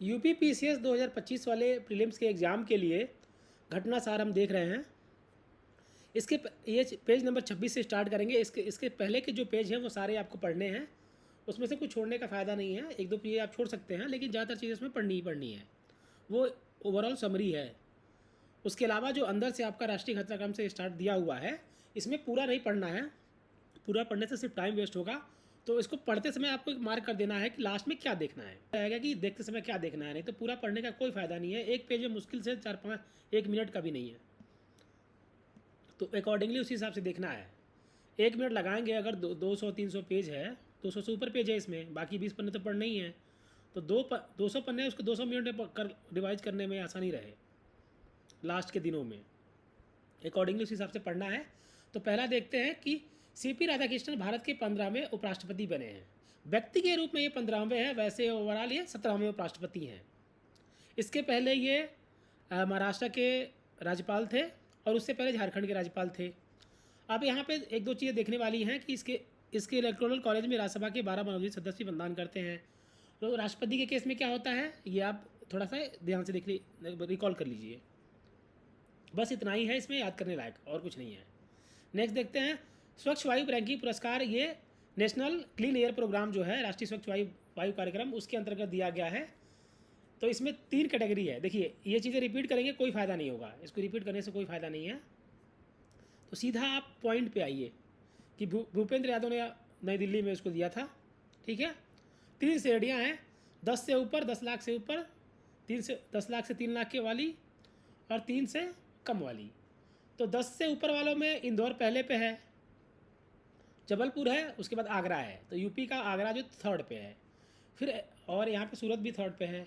UP PCS 2025 वाले prelims के exam के लिए घटना सार हम देख रहे हैं। ये पेज नंबर 26 से स्टार्ट करेंगे। इसके पहले के जो पेज हैं वो सारे आपको पढ़ने हैं। उसमें से कुछ छोड़ने का फ़ायदा नहीं है, एक दो पेज आप छोड़ सकते हैं, लेकिन ज़्यादातर चीज़ें उसमें पढ़नी ही पढ़नी है। वो ओवरऑल समरी है। उसके अलावा जो अंदर से आपका राष्ट्रीय घटनाक्रम से स्टार्ट दिया हुआ है, इसमें पूरा नहीं पढ़ना है। पूरा पढ़ने से सिर्फ टाइम वेस्ट होगा। तो इसको पढ़ते समय आपको एक मार्क कर देना है कि लास्ट में क्या देखना है, रहेगा कि देखते समय क्या देखना है। नहीं तो पूरा पढ़ने का कोई फ़ायदा नहीं है। एक पेज में मुश्किल से 4-5 1 मिनट का भी नहीं है। तो अकॉर्डिंगली उसी हिसाब से देखना है। 1 मिनट लगाएंगे। अगर 200-300 पेज है, 200 से ऊपर पेज है इसमें, बाकी 20 पन्ने तो पढ़ने ही हैं। तो 200 पन्ने उसको 200 मिनट में रिवाइज करने में आसानी रहे लास्ट के दिनों में। अकॉर्डिंगली उस हिसाब से पढ़ना है। तो पहला देखते हैं कि सीपी राधाकृष्णन भारत के 15वें उपराष्ट्रपति बने हैं। व्यक्ति के रूप में ये 15वें हैं, वैसे ओवरऑल ये 17वें उपराष्ट्रपति हैं। इसके पहले ये महाराष्ट्र के राज्यपाल थे और उससे पहले झारखंड के राज्यपाल थे। अब यहाँ पे एक दो चीज़ें देखने वाली हैं कि इसके इलेक्टोरल कॉलेज में राज्यसभा के 12 मनोनीत सदस्य मतदान करते हैं। तो राष्ट्रपति के केस में क्या होता है, ये आप थोड़ा सा ध्यान से रिकॉल कर लीजिए। बस इतना ही है इसमें याद करने लायक, और कुछ नहीं है। नेक्स्ट देखते हैं स्वच्छ वायु रैंकिंग पुरस्कार। ये नेशनल क्लीन एयर प्रोग्राम जो है, राष्ट्रीय स्वच्छ वायु कार्यक्रम, उसके अंतर्गत दिया गया है। तो इसमें 3 कैटेगरी है। देखिए, ये चीज़ें रिपीट करेंगे कोई फ़ायदा नहीं होगा, इसको रिपीट करने से कोई फ़ायदा नहीं है। तो सीधा आप पॉइंट पे आइए कि भूपेंद्र यादव ने नई दिल्ली में इसको दिया था। ठीक है। 3 श्रेणियाँ हैं, 10 से ऊपर, 10 लाख से ऊपर, 10 लाख से 3 लाख के वाली, और 3 से कम वाली। तो 10 से ऊपर वालों में इंदौर पहले पे है, जबलपुर है, उसके बाद आगरा है। तो यूपी का आगरा जो 3rd पे है, फिर और यहाँ पे सूरत भी 3rd पे है।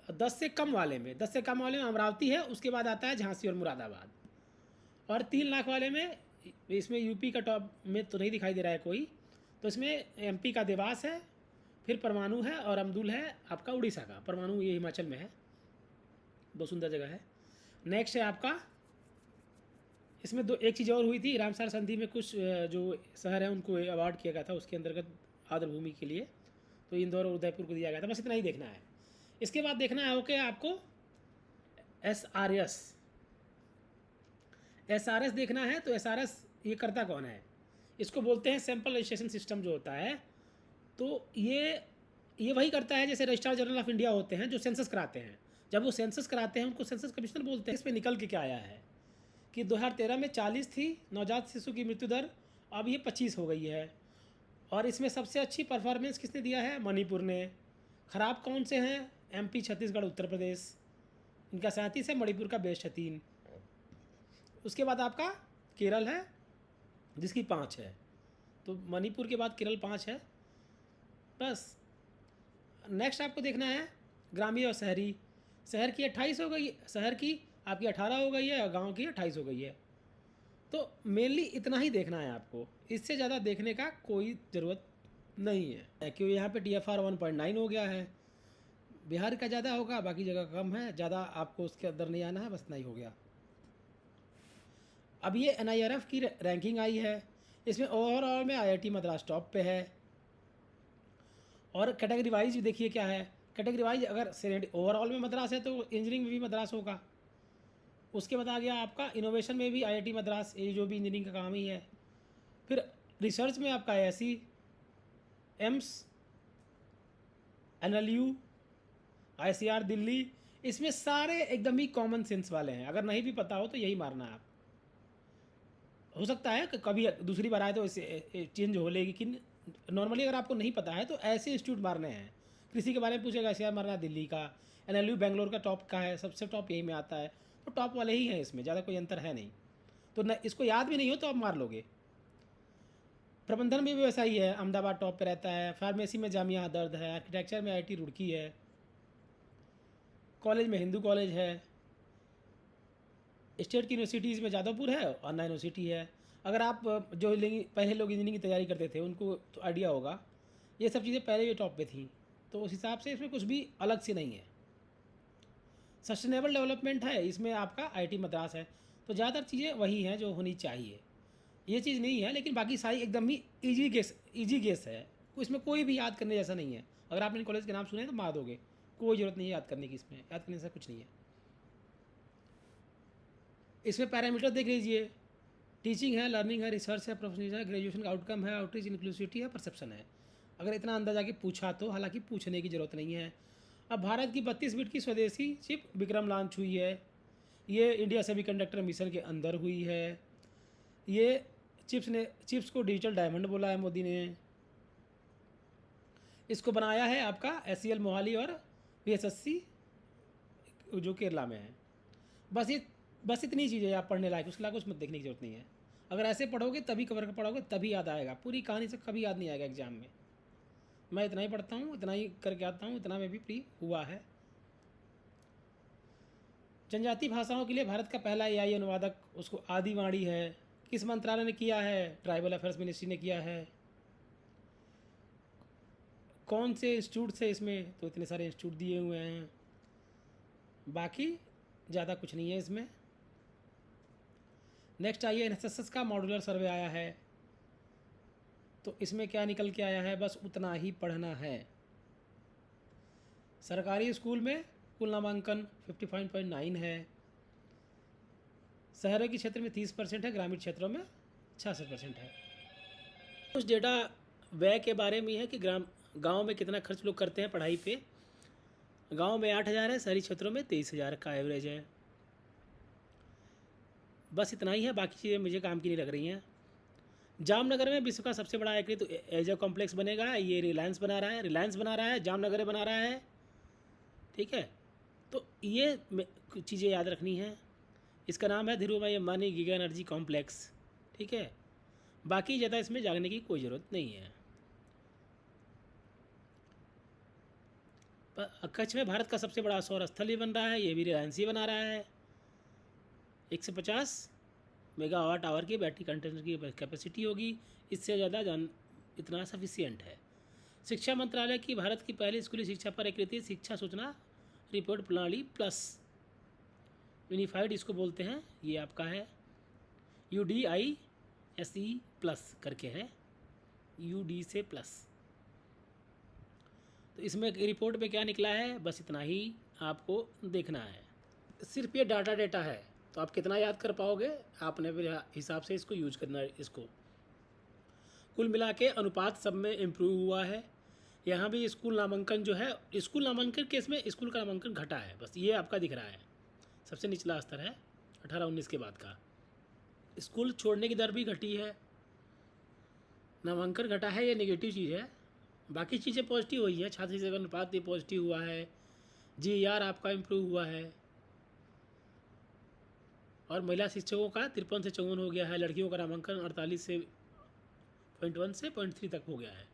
10 से कम वाले में अमरावती है, उसके बाद आता है झांसी और मुरादाबाद। और 3 लाख वाले में इसमें यूपी का टॉप में तो नहीं दिखाई दे रहा है कोई, तो इसमें एमपी का देवास है, फिर परमाणु है, और अमदुल है आपका उड़ीसा का। परमाणु ये हिमाचल में है, बहुत सुंदर जगह है। नेक्स्ट है आपका, इसमें एक चीज़ और हुई थी, रामसर संधि में कुछ जो शहर हैं उनको अवार्ड किया गया था उसके अंतर्गत आर्द्रभूमि के लिए। तो इंदौर और उदयपुर को दिया गया था। बस इतना ही देखना है। इसके बाद देखना है ओके आपको एसआरएस देखना है। तो एसआरएस ये करता कौन है, इसको बोलते हैं सैंपल रजिस्ट्रेशन सिस्टम जो होता है। तो ये वही करता है जैसे रजिस्ट्रार जनरल ऑफ इंडिया होते हैं जो सेंसस कराते हैं। जब वो सेंसस कराते हैं उनको सेंसस कमिश्नर बोलते हैं। इस पर निकल के क्या आया है कि 2013 में 40 थी नवजात शिशु की मृत्यु दर, अब ये 25 हो गई है। और इसमें सबसे अच्छी परफॉर्मेंस किसने दिया है, मणिपुर ने। ख़राब कौन से हैं, एमपी, छत्तीसगढ़, उत्तर प्रदेश, इनका 37 है, मणिपुर का बेस्ट है 3। उसके बाद आपका केरल है जिसकी 5 है। तो मणिपुर के बाद केरल 5 है। बस नेक्स्ट आपको देखना है ग्रामीण और शहरी। शहर की 28 हो गई, शहर की आपकी 18 हो गई है, और गांव की 28 हो गई है। तो मेनली इतना ही देखना है आपको, इससे ज़्यादा देखने का कोई ज़रूरत नहीं है, क्योंकि यहाँ पे TFR 1.9 हो गया है। बिहार का ज़्यादा होगा, बाकी जगह कम है। ज़्यादा आपको उसके अंदर नहीं आना है, बस नहीं हो गया। अब ये NIRF की रैंकिंग आई है। इसमें ओवरऑल में IIT मद्रास टॉप पे है। और कैटेगरी वाइज भी देखिए क्या है। कैटेगरी वाइज अगर ओवरऑल में मद्रास है तो इंजीनियरिंग में भी मद्रास होगा। उसके बाद आ गया आपका इनोवेशन में भी IIT मद्रास, ये जो भी इंजीनियरिंग का काम ही है। फिर रिसर्च में आपका IISc, AIIMS, NLU, ICR Delhi, इसमें सारे एकदम ही कॉमन सेंस वाले हैं। अगर नहीं भी पता हो तो यही मारना है आप। हो सकता है कि कभी दूसरी बार आए तो इसे चेंज हो, लेकिन नॉर्मली अगर आपको नहीं पता है तो ऐसे इंस्टीट्यूट मारने हैं। कृषि के बारे में पूछेगा, ICR मारना है दिल्ली का। NLU बेंगलोर का टॉप का है, सबसे टॉप यही में आता है। तो टॉप वाले ही हैं, इसमें ज़्यादा कोई अंतर है नहीं। तो न इसको याद भी नहीं हो तो आप मार लोगे। प्रबंधन में भी वैसा ही है, अहमदाबाद टॉप पे रहता है। फार्मेसी में जामिया दर्द है। आर्किटेक्चर में IIT रुड़की है। कॉलेज में हिंदू कॉलेज है। स्टेट की यूनिवर्सिटीज़ में जादवपुर है और अन्ना यूनिवर्सिटी है। अगर आप जो पहले लोग इंजीनियरिंग की तैयारी करते थे उनको तो आइडिया होगा, ये सब चीज़ें पहले भी टॉप पे थी। तो उस हिसाब से इसमें कुछ भी अलग से नहीं है। सस्टेनेबल डेवलपमेंट है, इसमें आपका IIT मद्रास है। तो ज़्यादातर चीज़ें वही हैं जो होनी चाहिए। ये चीज़ नहीं है, लेकिन बाकी सारी एकदम ही इजी गेस है। इसमें कोई भी याद करने जैसा नहीं है। अगर आपने कॉलेज के नाम सुने तो मार दोगे, कोई ज़रूरत नहीं है याद करने की, इसमें याद करने से कुछ नहीं है। इसमें पैरामीटर देख लीजिए, टीचिंग है, लर्निंग है, रिसर्च है, प्रोफेशनलिज्म है, ग्रेजुएशन का आउटकम है, आउटरीच, इंक्लूसिविटी है, परसेप्शन है। अगर इतना अंदाज आके पूछा तो, हालांकि पूछने की ज़रूरत नहीं है। अब भारत की 32 बिट की स्वदेशी चिप विक्रम लॉन्च हुई है। ये इंडिया सेमीकंडक्टर मिशन के अंदर हुई है। ये चिप्स को डिजिटल डायमंड बोला है मोदी ने। इसको बनाया है आपका SCL मोहाली और VSSC जो केरला में है। बस इतनी चीज़ें आप पढ़ने लायक, उसके अलावा कुछ मत देखने की जरूरत नहीं है। अगर ऐसे पढ़ोगे तभी कवर कर पढ़ोगे तभी याद आएगा, पूरी कहानी से कभी याद नहीं आएगा एग्जाम में। मैं इतना ही पढ़ता हूँ, इतना ही करके आता हूँ, इतना में भी फ्री हुआ है। जनजातीय भाषाओं के लिए भारत का पहला AI अनुवादक उसको आदिवाणी है। किस मंत्रालय ने किया है? ट्राइबल अफेयर्स मिनिस्ट्री ने किया है। कौन से इंस्टीट्यूट से इसमें? तो इतने सारे इंस्टीट्यूट दिए हुए हैं। बाकी ज़्यादा कुछ नहीं है इसमें। नेक्स्ट आइए, NSS का मॉड्यूलर सर्वे आया है। तो इसमें क्या निकल के आया है? बस उतना ही पढ़ना है। सरकारी स्कूल में कुल नामांकन 55.9 है। शहरों के क्षेत्र में 30% है, ग्रामीण क्षेत्रों में 66% है। कुछ डेटा व्यय के बारे में है कि गांव में कितना खर्च लोग करते हैं पढ़ाई पे। गांव में 8,000 है, शहरी क्षेत्रों में 23,000 का एवरेज है। बस इतना ही है, बाकी चीज़ें मुझे काम की नहीं लग रही हैं। जामनगर में विश्व का सबसे बड़ा एक तो एजा कॉम्प्लेक्स बनेगा। ये रिलायंस बना रहा है, जामनगर बना रहा है। ठीक है, तो ये चीज़ें याद रखनी है। इसका नाम है Dhirubhai Ambani giga energy complex. ठीक है, बाकी ज़्यादा इसमें जागने की कोई ज़रूरत नहीं है। कच्छ में भारत का सबसे बड़ा सौर स्थल भी बन रहा है, ये भी रिलायंस ही बना रहा है। 150 मेगावाट आवर की बैटरी कंटेनर की कैपेसिटी होगी। इससे ज़्यादा इतना सफिशियंट है। शिक्षा मंत्रालय की भारत की पहली स्कूली शिक्षा पर एकीकृत शिक्षा सूचना रिपोर्ट प्रणाली प्लस, यूनिफाइड इसको बोलते हैं। ये आपका है UDISE प्लस करके है, UD से प्लस। तो इसमें रिपोर्ट में क्या निकला है, बस इतना ही आपको देखना है। सिर्फ ये डेटा है, तो आप कितना याद कर पाओगे, आपने फिर हिसाब से इसको यूज करना है। इसको कुल मिला के अनुपात सब में इम्प्रूव हुआ है। यहाँ भी स्कूल नामांकन जो है, स्कूल नामांकन केस में स्कूल का नामांकन घटा है, बस ये आपका दिख रहा है। सबसे निचला स्तर है 18-19 के बाद का। स्कूल छोड़ने की दर भी घटी है, नामांकन घटा है, ये नेगेटिव चीज़ है। बाकी चीज़ें पॉजिटिव हुई हैं। छात्र सेवा अनुपात भी पॉजिटिव हुआ है। GER आपका इम्प्रूव हुआ है। और महिला शिक्षकों का 53 से 54 हो गया है। लड़कियों का नामांकन 48 से 0.1 से 0.3 तक हो गया है।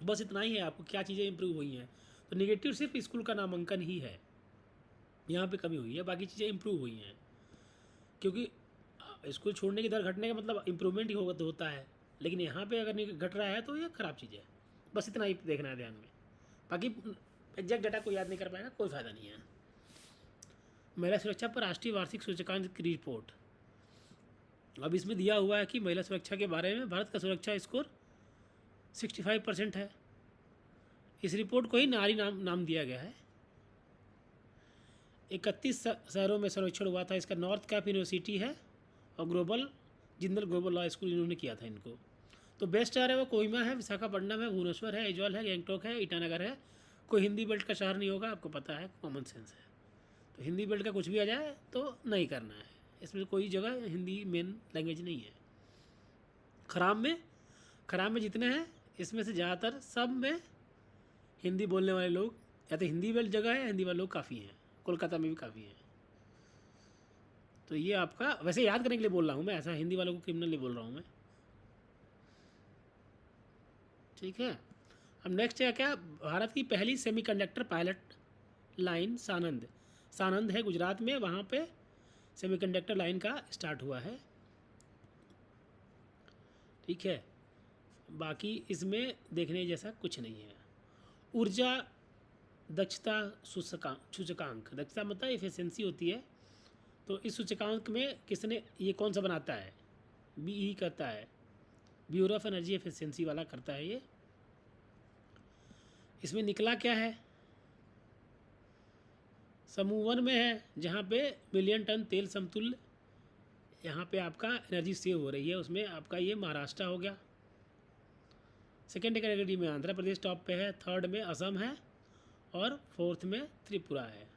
बस इतना ही है। आपको क्या चीज़ें इंप्रूव हुई हैं, तो नेगेटिव सिर्फ स्कूल का नामांकन ही है, यहाँ पे कमी हुई है। बाकी चीज़ें इंप्रूव हुई हैं, क्योंकि स्कूल छोड़ने की दर घटने का मतलब इम्प्रूवमेंट ही होता है। लेकिन यहाँ पे अगर नहीं घट रहा है तो ये ख़राब चीज़ है। बस इतना ही देखना है ध्यान में। बाकी एग्जैक्ट डाटा को याद नहीं कर पाएगा, कोई फ़ायदा नहीं है। महिला सुरक्षा पर राष्ट्रीय वार्षिक सूचकांक की रिपोर्ट। अब इसमें दिया हुआ है कि महिला सुरक्षा के बारे में भारत का सुरक्षा स्कोर 65% है। इस रिपोर्ट को ही नारी नाम दिया गया है। 31 शहरों में सर्वेक्षण हुआ था इसका। नॉर्थ कैप यूनिवर्सिटी है और जिंदल ग्लोबल लॉ स्कूल इन्होंने किया था इनको। तो बेस्ट शहर है वो कोहिमा है, विशाखापट्टनम है, भुवनेश्वर है, इजॉल है, गैंगटॉक है, ईटानगर है। कोई हिंदी बेल्ट का शहर नहीं होगा, आपको पता है, कॉमन सेंस है। तो हिंदी बेल्ट का कुछ भी आ जाए तो नहीं करना है। इसमें कोई जगह हिंदी मेन लैंग्वेज नहीं है। खराब में जितने हैं इसमें से ज़्यादातर सब में हिंदी बोलने वाले लोग, या तो हिंदी बेल्ट जगह है, हिंदी वाले लोग काफ़ी हैं। कोलकाता में भी काफ़ी हैं। तो ये आपका वैसे याद करने के लिए बोल रहा हूँ मैं, ऐसा हिंदी वालों को क्रिमिनल नहीं बोल रहा हूँ मैं। ठीक है, अब नेक्स्ट है क्या, भारत की पहली सेमीकंडक्टर पायलट लाइन सानंद है गुजरात में, वहाँ पे सेमीकंडक्टर लाइन का स्टार्ट हुआ है। ठीक है, बाकी इसमें देखने जैसा कुछ नहीं है। ऊर्जा दक्षता सूचकांक, दक्षता मतलब एफिशिएंसी होती है। तो इस सूचकांक में किसने, ये कौन सा बनाता है, BE करता है, ब्यूरो ऑफ एनर्जी एफिशिएंसी वाला करता है ये। इसमें निकला क्या है, समूह 1 में है जहाँ पे मिलियन टन तेल समतुल्य यहाँ पे आपका एनर्जी सेव हो रही है, उसमें आपका ये महाराष्ट्र हो गया। सेकेंड कैटेगरी में आंध्र प्रदेश टॉप पे है, थर्ड में असम है और फोर्थ में त्रिपुरा है।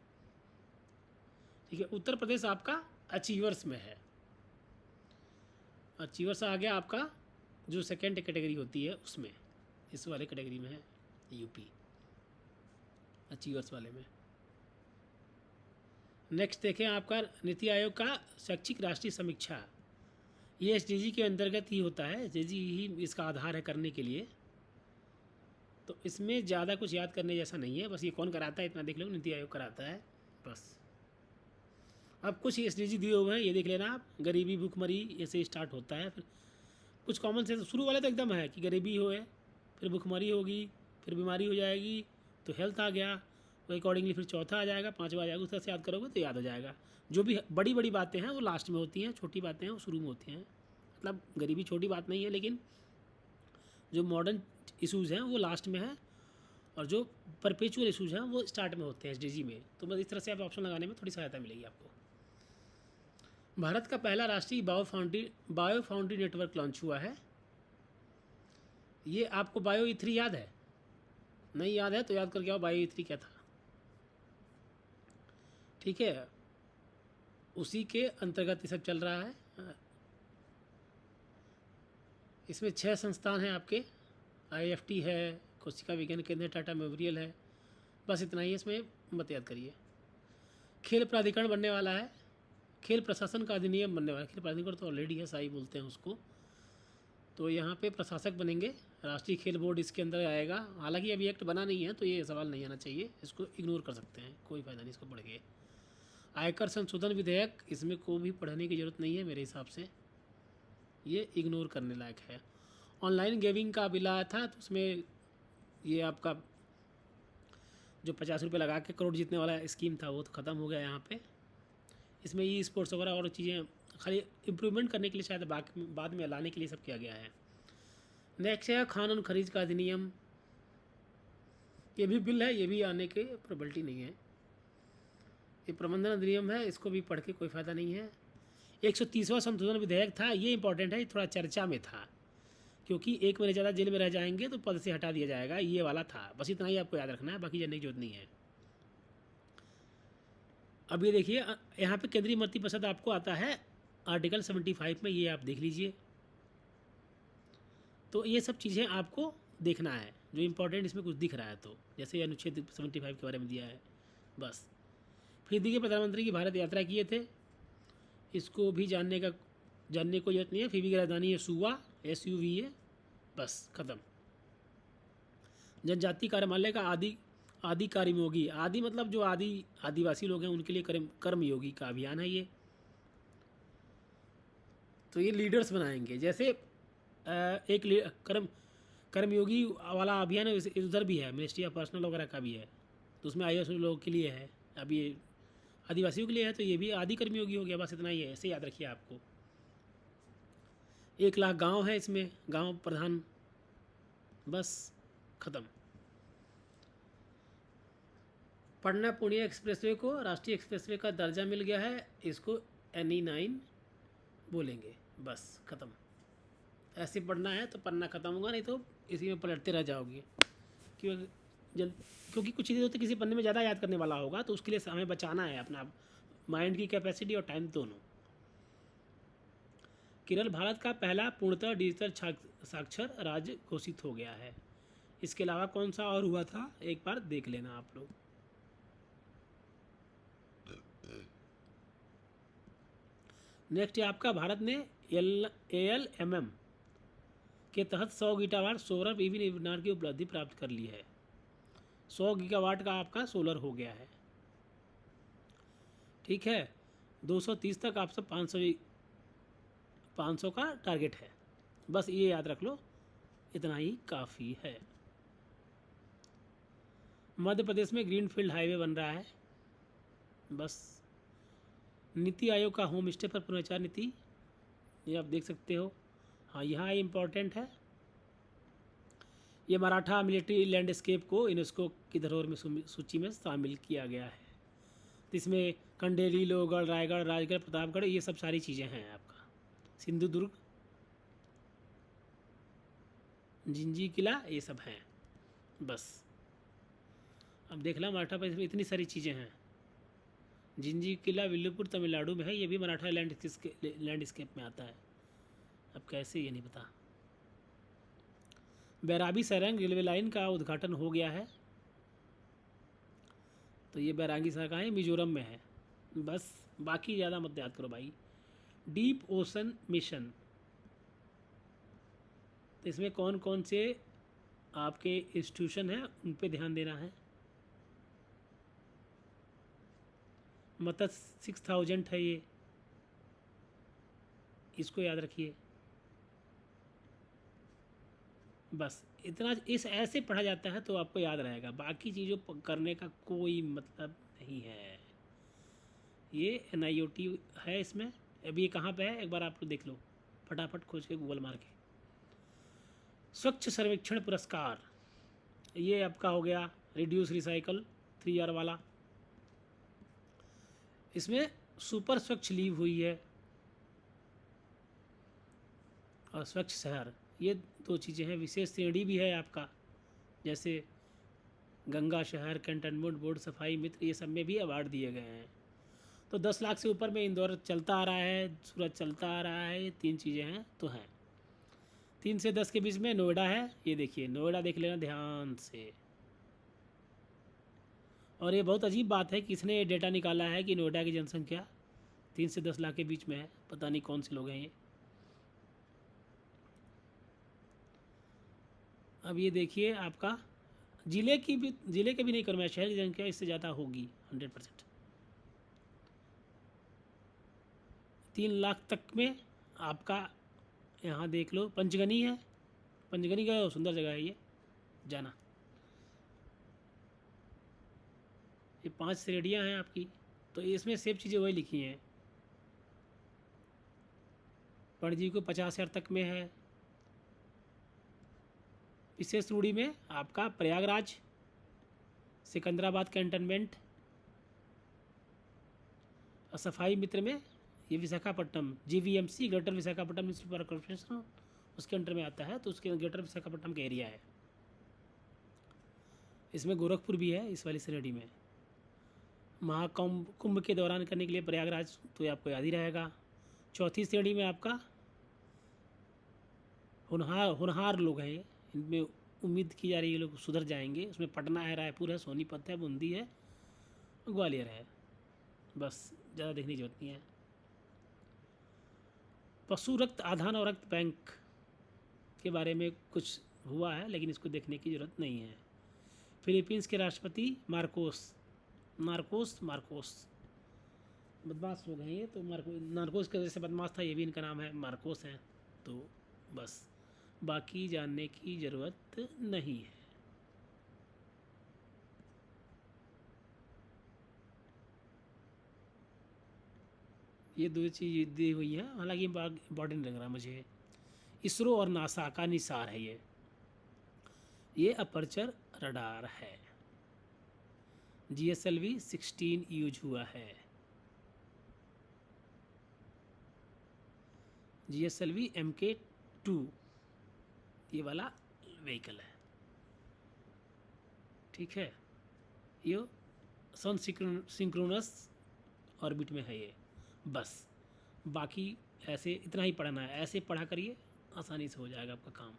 ठीक है, उत्तर प्रदेश आपका अचीवर्स में है। अचीवर्स आ गया आपका जो सेकेंड कैटेगरी होती है उसमें, इस वाले कैटेगरी में है यूपी अचीवर्स वाले में। नेक्स्ट देखें आपका नीति आयोग का शैक्षिक राष्ट्रीय समीक्षा, ये एसडीजी के अंतर्गत ही होता है, एसडीजी ही इसका आधार है करने के लिए। तो इसमें ज़्यादा कुछ याद करने जैसा नहीं है, बस ये कौन कराता है इतना देख लो, नीति आयोग कराता है बस। अब कुछ एसडीजी दिए हुए हैं, ये देख लेना आप, गरीबी भूखमरी ऐसे स्टार्ट होता है, फिर कुछ कॉमन सेंस शुरू वाले तो एकदम है कि गरीबी हो है, फिर भूखमरी होगी, फिर बीमारी हो जाएगी तो हेल्थ आ गया, तो अकॉर्डिंगली फिर चौथा आ जाएगा, पाँचवा आ जाएगा, उस तरह से याद करोगे तो याद हो जाएगा। जो भी बड़ी बड़ी बातें हैं वो लास्ट में होती हैं, छोटी बातें हैं वो शुरू में होती हैं। मतलब गरीबी छोटी बात नहीं है, लेकिन जो मॉडर्न इशूज़ हैं वो लास्ट में है और जो परपेचुअल इशूज़ हैं वो स्टार्ट में होते हैं एसडीजी में। तो बस इस तरह से आप ऑप्शन लगाने में थोड़ी सहायता मिलेगी आपको। भारत का पहला राष्ट्रीय बायो फाउंड्री नेटवर्क लॉन्च हुआ है। ये आपको बायो E3 याद है? नहीं याद है तो याद करके आओ बायो E3 क्या था। ठीक है, उसी के अंतर्गत ये सब चल रहा है। इसमें 6 संस्थान हैं आपके, IFT है, कोशिका विज्ञान केंद्र, टाटा मेमोरियल है, बस इतना ही, इसमें मत याद करिए। खेल प्राधिकरण बनने वाला है, खेल प्रशासन का अधिनियम बनने वाला है। खेल प्राधिकरण तो ऑलरेडी है, साई बोलते हैं उसको। तो यहाँ पे प्रशासक बनेंगे, राष्ट्रीय खेल बोर्ड इसके अंदर आएगा। हालांकि अभी एक्ट बना नहीं है तो ये सवाल नहीं आना चाहिए, इसको इग्नोर कर सकते हैं, कोई फ़ायदा नहीं इसको पढ़ के। आयकर संशोधन विधेयक, इसमें कोई भी पढ़ने की ज़रूरत नहीं है मेरे हिसाब से, ये इग्नोर करने लायक है। ऑनलाइन गेमिंग का बिल आया था तो उसमें ये आपका जो 50 रुपये लगा के करोड़ जीतने वाला स्कीम था वो तो ख़त्म हो गया यहाँ पे। इसमें ई स्पोर्ट्स वगैरह और चीज़ें खाली इम्प्रूवमेंट करने के लिए शायद बाद में लाने के लिए सब किया गया है। नेक्स्ट है खान खरीद का अधिनियम, ये भी बिल है, ये भी आने की प्रोबेबिलिटी नहीं है। ये प्रबंधन अधिनियम है, इसको भी पढ़ के कोई फ़ायदा नहीं है। 130वां संशोधन विधेयक था, ये इंपॉर्टेंट है, थोड़ा चर्चा में था क्योंकि 1 महीने ज़्यादा जेल में रह जाएंगे तो पद से हटा दिया जाएगा, ये वाला था। बस इतना ही आपको याद रखना है, बाकी जानने की जरूरत नहीं है। अब ये देखिए यहाँ पे केंद्रीय मंत्री परिषद आपको आता है आर्टिकल 75 में, ये आप देख लीजिए। तो ये सब चीज़ें आपको देखना है जो इम्पोर्टेंट इसमें कुछ दिख रहा है, तो जैसे अनुच्छेद 75 के बारे में दिया है बस। फिर देखिए प्रधानमंत्री की भारत यात्रा किए थे, इसको भी जानने को जरूरत नहीं है। फिर की राजधानी है सुवा, SUVA, बस ख़त्म। जनजाति कार्यालय का आदि कर्मयोगी, आदि मतलब जो आदिवासी लोग हैं उनके लिए कर्मयोगी का अभियान है ये। तो ये लीडर्स बनाएंगे, जैसे एक कर्मयोगी वाला अभियान है, उधर भी है, मिनिस्ट्री ऑफ पर्सनल वगैरह का भी है, तो उसमें IAS लोगों के लिए है, अभी ये आदिवासियों के लिए है, तो ये भी आदि कर्मयोगी हो गया। बस इतना ही है, ऐसे याद रखिए आपको। 1 लाख गांव है इसमें, गांव प्रधान, बस ख़त्म। पटना पूर्णिया एक्सप्रेसवे को राष्ट्रीय एक्सप्रेसवे का दर्जा मिल गया है, इसको NE9 बोलेंगे, बस ख़त्म। ऐसे पढ़ना है तो पढ़ना ख़त्म होगा, नहीं तो इसी में पलटते रह जाओगे। क्योंकि कुछ चीज़ें होती किसी पन्ने में ज़्यादा याद करने वाला होगा, तो उसके लिए हमें बचाना है अपना माइंड की कैपेसिटी और टाइम दोनों। केरल भारत का पहला पूर्णतः डिजिटल साक्षर राज्य घोषित हो गया है। इसके अलावा कौन सा और हुआ था एक बार देख लेना आप लोग। नेक्स्ट है आपका भारत ने ALMM के तहत 100 गीगावाट सोलर PV निर्माण की उपलब्धि प्राप्त कर ली है। 100 गीगावाट का आपका सोलर हो गया है। ठीक है, 230 तक आप सब 500 का टारगेट है, बस ये याद रख लो, इतना ही काफ़ी है। मध्य प्रदेश में ग्रीनफील्ड हाईवे बन रहा है, बस। नीति आयोग का होम स्टे पर पुनर्विचार नीति, ये आप देख सकते हो। हाँ, यहाँ इम्पोर्टेंट है, ये मराठा मिलिट्री लैंडस्केप को यूनेस्को की धरोहर में सूची में शामिल किया गया है। तो इसमें कंडेली, लोहगढ़, रायगढ़, राजगढ़, प्रतापगढ़, ये सब सारी चीज़ें हैं आपका। सिंधुदुर्ग, जिंजी किला, ये सब हैं बस। अब देख ला मराठा पर इसमें इतनी सारी चीज़ें हैं। जिंजी किला विल्लुपुर तमिलनाडु में है, ये भी मराठा लैंडस्केप में आता है। अब कैसे ये नहीं पता। बैराबी सरंग रेलवे लाइन का उद्घाटन हो गया है। तो ये बैरागी सर कहाँ है? मिजोरम में है बस। बाकी ज़्यादा मत याद करो भाई। डीप ओशन मिशन, तो इसमें कौन कौन से आपके इंस्टीट्यूशन हैं उन पे ध्यान देना है। मत्स्य 6000 है ये, इसको याद रखिए बस। इतना इस ऐसे पढ़ा जाता है तो आपको याद रहेगा, बाकी चीज़ों करने का कोई मतलब नहीं है। ये NIOT है इसमें। अभी ये कहाँ पे है एक बार आप लोग देख लो फटाफट खोज के गूगल मार के। स्वच्छ सर्वेक्षण पुरस्कार, ये आपका हो गया रिड्यूस रिसाइकल 3R वाला। इसमें सुपर स्वच्छ लीव हुई है और स्वच्छ शहर, ये दो चीज़ें हैं। विशेष श्रेणी भी है आपका, जैसे गंगा शहर, कैंटनमेंट बोर्ड, सफाई मित्र, ये सब में भी अवार्ड दिए गए हैं। तो 10 लाख से ऊपर में इंदौर चलता आ रहा है, सूरत चलता आ रहा है, ये 3 चीज़ें हैं तो हैं। 3 से 10 के बीच में नोएडा है, ये देखिए नोएडा देख लेना ध्यान से। और ये बहुत अजीब बात है कि इसने ये डेटा निकाला है कि नोएडा की जनसंख्या 3 से 10 लाख के बीच में है। पता नहीं कौन से लोग हैं ये। अब ये देखिए आपका ज़िले के भी नहीं करूँ मैं, शहर की जनसंख्या इससे ज़्यादा होगी 100%। 3 लाख तक में आपका यहाँ देख लो पंचगनी है। पंचगनी का सुंदर जगह है ये, जाना। ये 5 श्रेणियाँ हैं आपकी, तो इसमें सेब चीज़ें वही लिखी हैं। पणजी को 50,000 तक में है। विशेष रूढ़ी में आपका प्रयागराज, सिकंदराबाद कैंटनमेंट, और सफाई मित्र में ये Visakhapatnam GVMC greater Visakhapatnam municipal corporation उसके अंडर में आता है, तो उसके ग्रेटर विशाखापट्टनम का एरिया है। इसमें गोरखपुर भी है इस वाली श्रेणी में। महाकुंभ के दौरान करने के लिए प्रयागराज तो आपको याद ही रहेगा। चौथी श्रेणी में आपका होनहार लोग हैं ये, इनमें उम्मीद की जा रही है लोग सुधर जाएंगे। उसमें पटना है, रायपुर है, सोनीपत है, बूंदी है, ग्वालियर है, बस ज़्यादा देखने की जरूरत नहीं है। पशु रक्त आधान और रक्त बैंक के बारे में कुछ हुआ है लेकिन इसको देखने की ज़रूरत नहीं है। फिलीपींस के राष्ट्रपति मार्कोस बदमाश लोग हैं ये, तो नार्कोस के जैसे बदमाश था ये भी इनका नाम है, मार्कोस है। तो बस बाकी जानने की ज़रूरत नहीं है। ये दो चीज़ दी हुई हैं, हालांकि इम्पॉर्टेंट लग रहा है मुझे। इसरो और नासा का निसार है ये अपर्चर रडार है। GSLV 16 यूज हुआ है। GSLV MK2 ये वाला व्हीकल है, ठीक है। ये सन सिंक्रोनस ऑर्बिट में है ये, बस। बाकी ऐसे इतना ही पढ़ना है, ऐसे पढ़ा करिए आसानी से हो जाएगा आपका काम।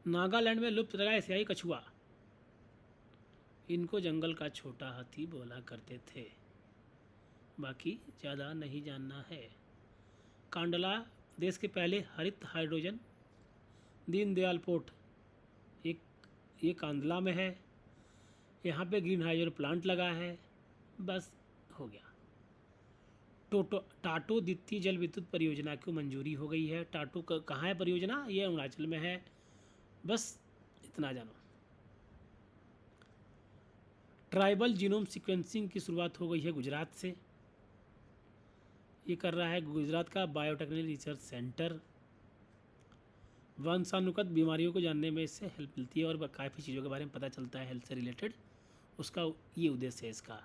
नागालैंड में लुप्त रहा एशियाई कछुआ, इनको जंगल का छोटा हाथी बोला करते थे। बाकी ज़्यादा नहीं जानना है। कांडला देश के पहले हरित हाइड्रोजन दीनदयाल पोर्ट, ये कांडला में है। यहाँ पे ग्रीन हाइड्रोजन प्लांट लगा है, बस हो गया। टाटो दित्ती जल विद्युत परियोजना को मंजूरी हो गई है। टाटो कहाँ है परियोजना? ये अरुणाचल में है, बस इतना जानो। ट्राइबल जीनोम सीक्वेंसिंग की शुरुआत हो गई है गुजरात से। ये कर रहा है गुजरात का बायोटेक्नोलॉजी रिसर्च सेंटर। वंशानुगत बीमारियों को जानने में इससे हेल्प मिलती है और काफ़ी चीज़ों के बारे में पता चलता है हेल्थ से रिलेटेड, उसका ये उद्देश्य है इसका।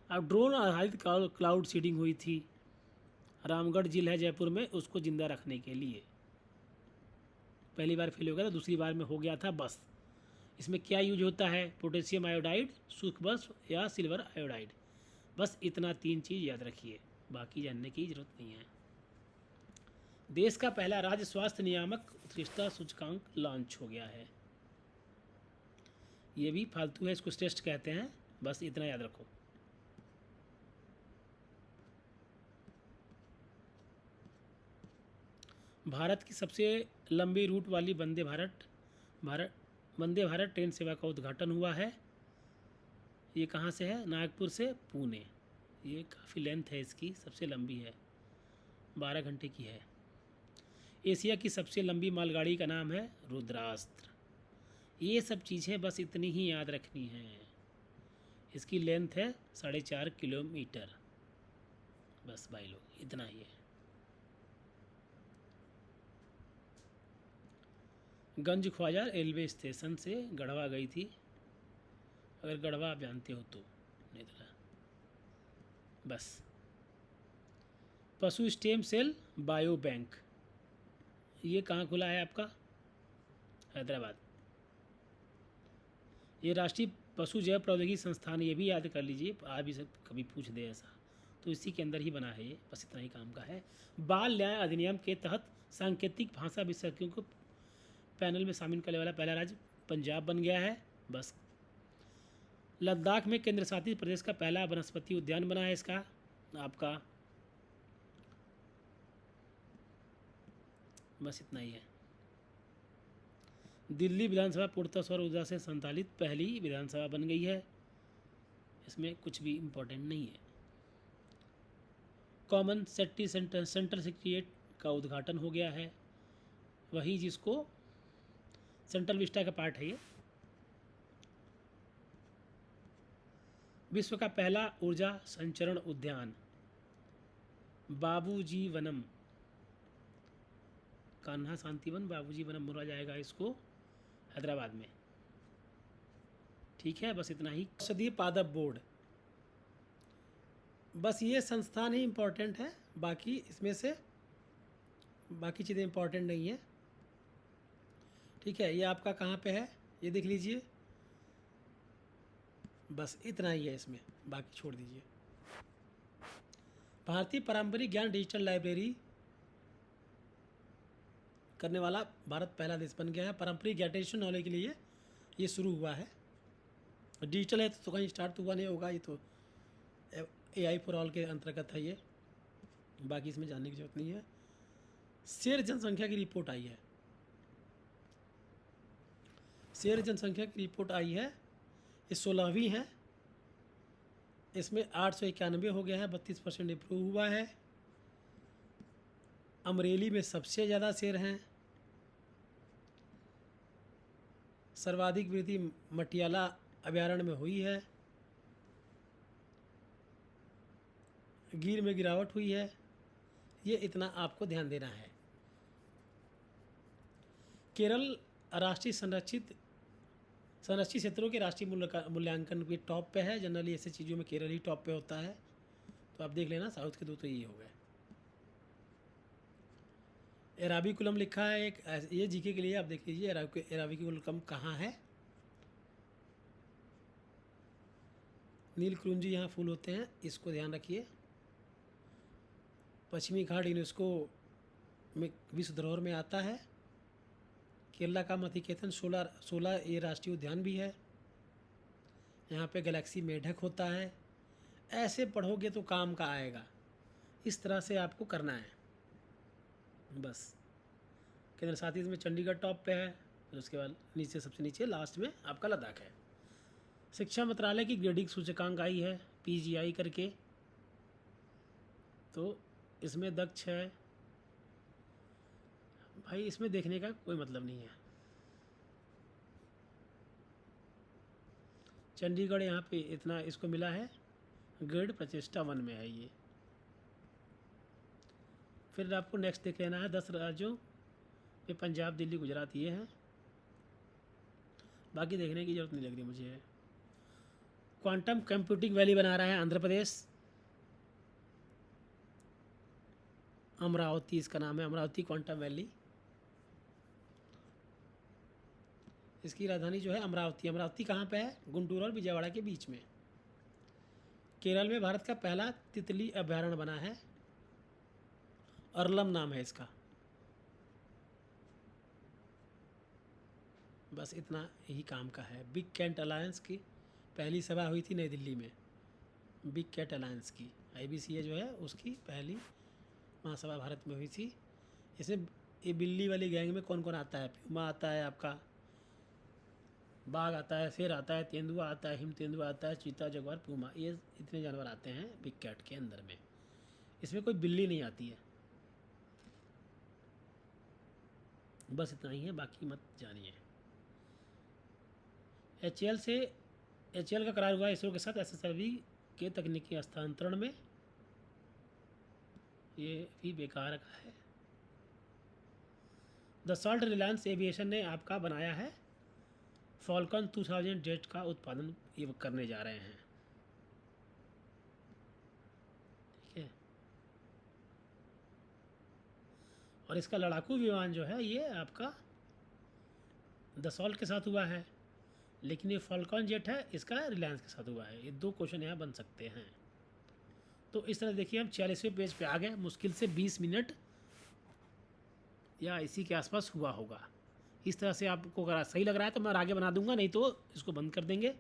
अब ड्रोन आधारित क्लाउड सीडिंग हुई थी। रामगढ़ झील है जयपुर में, उसको ज़िंदा रखने के लिए। पहली बार फेल हो गया था, दूसरी बार में हो गया था बस। इसमें क्या यूज होता है? पोटेशियम आयोडाइड, सुक्बस या सिल्वर आयोडाइड। बस इतना 3 चीज़ याद रखिए, बाकी जानने की ज़रूरत नहीं है। देश का पहला राज्य स्वास्थ्य नियामक उत्कृष्टता सूचकांक लॉन्च हो गया है। ये भी फालतू है, इसको टेस्ट कहते हैं, बस इतना याद रखो। भारत की सबसे लंबी रूट वाली वंदे भारत ट्रेन सेवा का उद्घाटन हुआ है। ये कहाँ से है? नागपुर से पुणे। ये काफ़ी लेंथ है इसकी, सबसे लंबी है, 12 घंटे की है। एशिया की सबसे लंबी मालगाड़ी का नाम है रुद्रास्त्र। ये सब चीज़ें बस इतनी ही याद रखनी है। इसकी लेंथ है 4.5 किलोमीटर। बस भाई लोग इतना ही है। गंज ख्वाजा रेलवे स्टेशन से गढ़वा गई थी, अगर गढ़वा आप जानते हो तो, नहीं तो बस। पशु स्टेम सेल बायो बैंक, ये कहाँ खुला है आपका? हैदराबाद। ये राष्ट्रीय पशु जैव प्रौद्योगिकी संस्थान, ये भी याद कर लीजिए, आप भी सब कभी पूछ दे ऐसा तो इसी के अंदर ही बना है ये, बस इतना ही काम का है। बाल न्याय अधिनियम के तहत सांकेतिक भाषा विशेषज्ञों को पैनल में शामिल करने वाला पहला राज्य पंजाब बन गया है। बस। लद्दाख में केंद्र शासित प्रदेश का पहला वनस्पति उद्यान बना है इसका आपका। बस इतना ही है। दिल्ली विधानसभा पूर्णतः सौर ऊर्जा से संचालित पहली विधानसभा बन गई है। इसमें कुछ भी इम्पोर्टेंट नहीं है। कॉमन सेफ्टी सेंटर सेक्रेटेरिएट का उद्घाटन हो गया है, वही जिसको सेंट्रल विस्टा का पार्ट है ये। विश्व का पहला ऊर्जा संचरण उद्यान बाबूजी वनम, कान्हा शांतिवन बाबूजी वनम बोला जाएगा इसको, हैदराबाद में। ठीक है, बस इतना ही। औषधीय पादप बोर्ड, बस ये संस्थान ही इम्पोर्टेंट है, बाकी इसमें से बाकी चीज़ें इम्पोर्टेंट नहीं है। ठीक है, ये आपका कहाँ पे है ये देख लीजिए, बस इतना ही है इसमें, बाकी छोड़ दीजिए। भारतीय पारंपरिक ज्ञान डिजिटल लाइब्रेरी करने वाला भारत पहला देश बन गया है। पारंपरिक ज्ञान डिजिटल नॉलेज के लिए ये शुरू हुआ है। डिजिटल है तो कहीं स्टार्ट तो हुआ नहीं होगा, ये तो AI फॉर ऑल के अंतर्गत है ये, बाकी इसमें जानने की जरूरत नहीं है। शेर जनसंख्या की रिपोर्ट आई है, शेर जनसंख्या की रिपोर्ट आई है, ये 16वीं है। इसमें 891 हो गया है, 32% इम्प्रूव हुआ है। अमरेली में सबसे ज़्यादा शेर हैं। सर्वाधिक वृद्धि मटियाला अभयारण्य में हुई है। गिर में गिरावट हुई है। ये इतना आपको ध्यान देना है। केरल राष्ट्रीय संरक्षित क्षेत्रों के राष्ट्रीय मूल्यांकन के टॉप पे है। जनरली ऐसे चीज़ों में केरल ही टॉप पे होता है, तो आप देख लेना। साउथ के दो तो ये हो गए। एराविकुलम लिखा है एक, ये जीके के लिए आप देख लीजिए। एराविकुलम कहाँ है? नीलकुंजी यहाँ फूल होते हैं, इसको ध्यान रखिए। पश्चिमी घाट यूनेस्को में विश्व धरोहर में आता है। केरला का मथिकेतन 16 ये राष्ट्रीय उद्यान भी है। यहाँ पे गैलेक्सी मेढक होता है। ऐसे पढ़ोगे तो काम का आएगा, इस तरह से आपको करना है बस। केंद्र शासित में चंडीगढ़ टॉप पे है, फिर उसके बाद नीचे सबसे नीचे लास्ट में आपका लद्दाख है। शिक्षा मंत्रालय की ग्रेडिंग सूचकांक आई है PGI करके, तो इसमें दक्ष है भाई, इसमें देखने का कोई मतलब नहीं है। चंडीगढ़ यहाँ पे इतना इसको मिला है ग्रेड, प्रचेष्टा 1 में है ये। फिर आपको नेक्स्ट देख लेना है 10 राज्यों पे, पंजाब दिल्ली गुजरात ये हैं, बाकी देखने की ज़रूरत नहीं लग रही मुझे। क्वांटम कंप्यूटिंग वैली बना रहा है आंध्र प्रदेश, अमरावती इसका नाम है, अमरावती क्वांटम वैली। इसकी राजधानी जो है अमरावती। अमरावती कहाँ पे है? गुंटूर और विजयवाड़ा के बीच में। केरल में भारत का पहला तितली अभयारण्य बना है, अरलम नाम है इसका। बस इतना ही काम का है। बिग कैट अलायंस की पहली सभा हुई थी नई दिल्ली में, बिग कैट अलायंस की, IBCA जो है उसकी पहली महासभा भारत में हुई थी। इसमें ये बिल्ली वाली गैंग में कौन कौन आता है? प्यूमा आता है आपका, बाघ आता है, शेर आता है, तेंदुआ आता है, हिम तेंदुआ आता है, चीता, जगुआर, पूमा, ये इतने जानवर आते हैं बिग कैट के अंदर में। इसमें कोई बिल्ली नहीं आती है। बस इतना ही है, बाकी मत जानिए। HAL का करार हुआ इसरो के साथ SSLV के तकनीकी हस्तांतरण में, ये भी बेकार का है। दसॉल्ट रिलायंस एविएशन ने आपका बनाया है फॉल्कन 2000 जेट का उत्पादन ये करने जा रहे हैं। ठीक है, और इसका लड़ाकू विमान जो है ये आपका दसॉल्ट के साथ हुआ है, लेकिन ये फॉल्कन जेट है इसका रिलायंस के साथ हुआ है। ये 2 क्वेश्चन यहाँ बन सकते हैं। तो इस तरह देखिए हम 46वें पेज पे आ गए। मुश्किल से 20 मिनट या इसी के आसपास हुआ होगा। इस तरह से आपको अगर सही लग रहा है तो मैं और आगे बना दूंगा, नहीं तो इसको बंद कर देंगे।